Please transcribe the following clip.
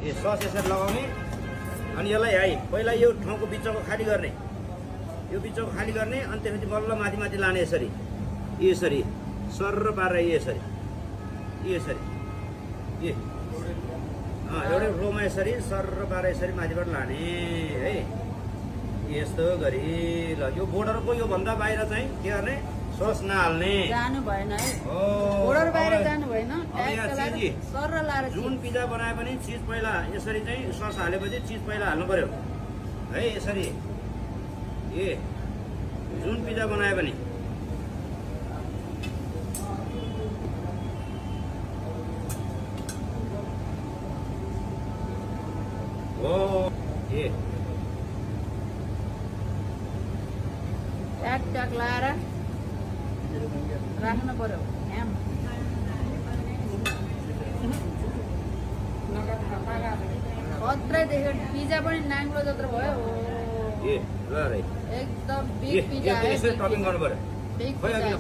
ए sauce यसरी लगाउने अनि यसलाई है पहिला यो ठाउँको बिचको खाली गर्ने यो बिचको खाली गर्ने अनि त्यसपछि बल्ल माथि माथि लाने यसरी सर्र पारेर यसरी एउटै फ्लोमा यसरी सर्र पारेर यसरी माथिबाट लाने है यस्तो गरी ल यो बोर्डरको यो भन्दा बाहिर चाहिँ के गर्ने सस नहाल्ने जानु भएन है बोर्डर बाहिर जानु भएन सर्र लाएर जुन पिज्जा बनाए पनि चिज पहिला यसरी चाहिँ सस हालेपछि चिज पहिला हाल्नु पर्यो है यसरी ए जुन पिज्जा बनाए पनि हो ए ट्याक लाएर राख्नु पर्यो खत्रै देख्यो पिज्जा पनि नाङ्लो जत्रो भयो ए ल रे एकदम बिग पिज्जा यसरी टपिङ गर्नु पर्यो बिग पिज्जा